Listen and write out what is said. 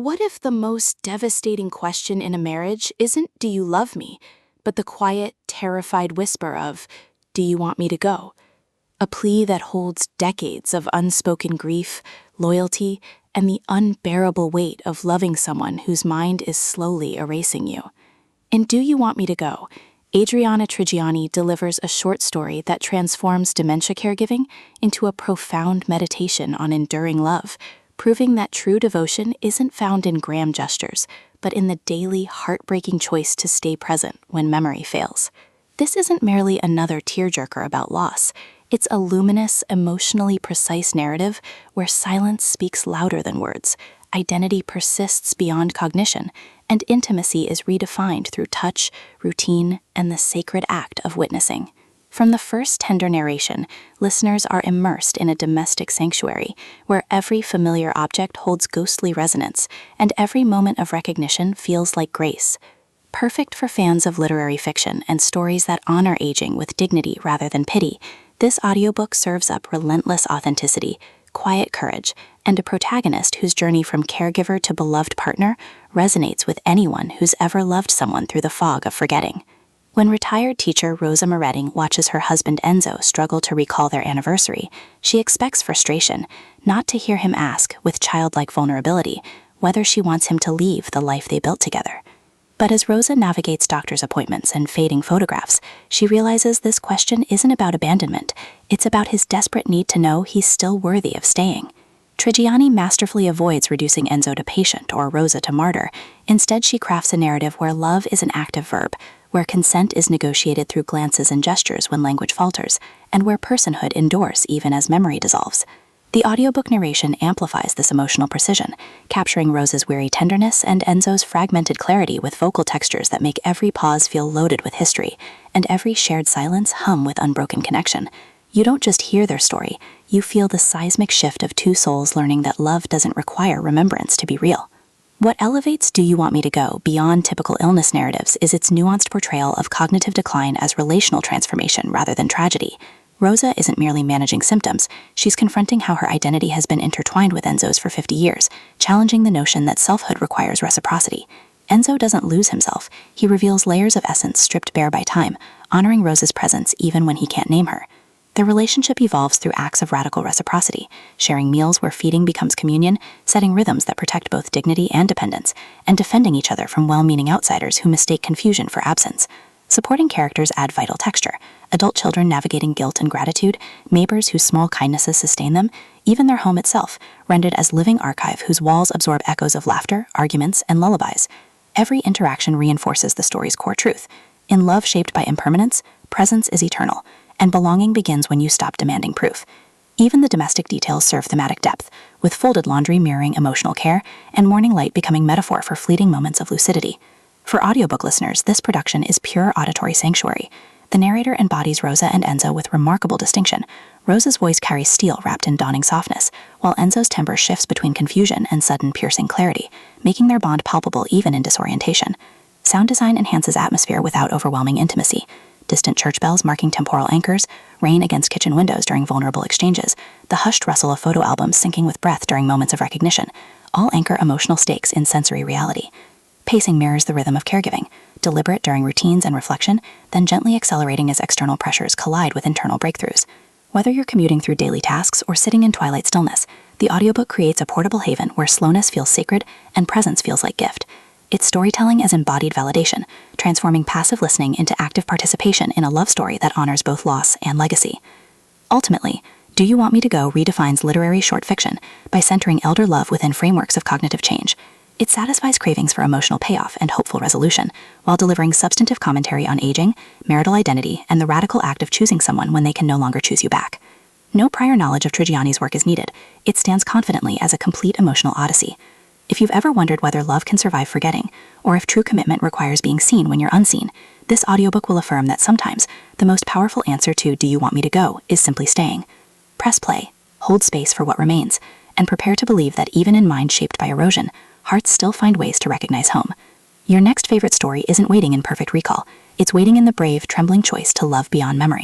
What if the most devastating question in a marriage isn't, "Do you love me?" but the quiet, terrified whisper of, "Do you want me to go?" A plea that holds decades of unspoken grief, loyalty, and the unbearable weight of loving someone whose mind is slowly erasing you. In Do You Want Me to Go?, Adriana Trigiani delivers a short story that transforms dementia caregiving into a profound meditation on enduring love, proving that true devotion isn't found in grand gestures, but in the daily, heartbreaking choice to stay present when memory fails. This isn't merely another tearjerker about loss. It's a luminous, emotionally precise narrative where silence speaks louder than words, identity persists beyond cognition, and intimacy is redefined through touch, routine, and the sacred act of witnessing. From the first tender narration, listeners are immersed in a domestic sanctuary where every familiar object holds ghostly resonance, and every moment of recognition feels like grace. Perfect for fans of literary fiction and stories that honor aging with dignity rather than pity, this audiobook serves up relentless authenticity, quiet courage, and a protagonist whose journey from caregiver to beloved partner resonates with anyone who's ever loved someone through the fog of forgetting. When retired teacher Rosa Moretting watches her husband Enzo struggle to recall their anniversary, she expects frustration, not to hear him ask, with childlike vulnerability, whether she wants him to leave the life they built together. But as Rosa navigates doctor's appointments and fading photographs, she realizes this question isn't about abandonment, it's about his desperate need to know he's still worthy of staying. Trigiani masterfully avoids reducing Enzo to patient or Rosa to martyr. Instead, she crafts a narrative where love is an active verb, where consent is negotiated through glances and gestures when language falters, and where personhood endures even as memory dissolves. The audiobook narration amplifies this emotional precision, capturing Rosa's weary tenderness and Enzo's fragmented clarity with vocal textures that make every pause feel loaded with history, and every shared silence hum with unbroken connection. You don't just hear their story, you feel the seismic shift of two souls learning that love doesn't require remembrance to be real. What elevates Do You Want Me to Go beyond typical illness narratives is its nuanced portrayal of cognitive decline as relational transformation rather than tragedy. Rosa isn't merely managing symptoms, she's confronting how her identity has been intertwined with Enzo's for 50 years, challenging the notion that selfhood requires reciprocity. Enzo doesn't lose himself, he reveals layers of essence stripped bare by time, honoring Rosa's presence even when he can't name her. Their relationship evolves through acts of radical reciprocity, sharing meals where feeding becomes communion, setting rhythms that protect both dignity and dependence, and defending each other from well-meaning outsiders who mistake confusion for absence. Supporting characters add vital texture, adult children navigating guilt and gratitude, neighbors whose small kindnesses sustain them, even their home itself, rendered as living archive whose walls absorb echoes of laughter, arguments, and lullabies. Every interaction reinforces the story's core truth. In love shaped by impermanence, presence is eternal, and belonging begins when you stop demanding proof. Even the domestic details serve thematic depth, with folded laundry mirroring emotional care, and morning light becoming metaphor for fleeting moments of lucidity. For audiobook listeners, this production is pure auditory sanctuary. The narrator embodies Rosa and Enzo with remarkable distinction. Rosa's voice carries steel wrapped in dawning softness, while Enzo's timbre shifts between confusion and sudden piercing clarity, making their bond palpable even in disorientation. Sound design enhances atmosphere without overwhelming intimacy. Distant church bells marking temporal anchors, rain against kitchen windows during vulnerable exchanges, the hushed rustle of photo albums syncing with breath during moments of recognition, all anchor emotional stakes in sensory reality. Pacing mirrors the rhythm of caregiving, deliberate during routines and reflection, then gently accelerating as external pressures collide with internal breakthroughs. Whether you're commuting through daily tasks or sitting in twilight stillness, the audiobook creates a portable haven where slowness feels sacred and presence feels like gift. It's storytelling as embodied validation, transforming passive listening into active participation in a love story that honors both loss and legacy. Ultimately, Do You Want Me to Go redefines literary short fiction by centering elder love within frameworks of cognitive change. It satisfies cravings for emotional payoff and hopeful resolution, while delivering substantive commentary on aging, marital identity, and the radical act of choosing someone when they can no longer choose you back. No prior knowledge of Trigiani's work is needed. It stands confidently as a complete emotional odyssey. If you've ever wondered whether love can survive forgetting, or if true commitment requires being seen when you're unseen, this audiobook will affirm that sometimes the most powerful answer to Do You Want Me to Go is simply staying. Press play, hold space for what remains, and prepare to believe that even in minds shaped by erosion, hearts still find ways to recognize home. Your next favorite story isn't waiting in perfect recall, it's waiting in the brave, trembling choice to love beyond memory.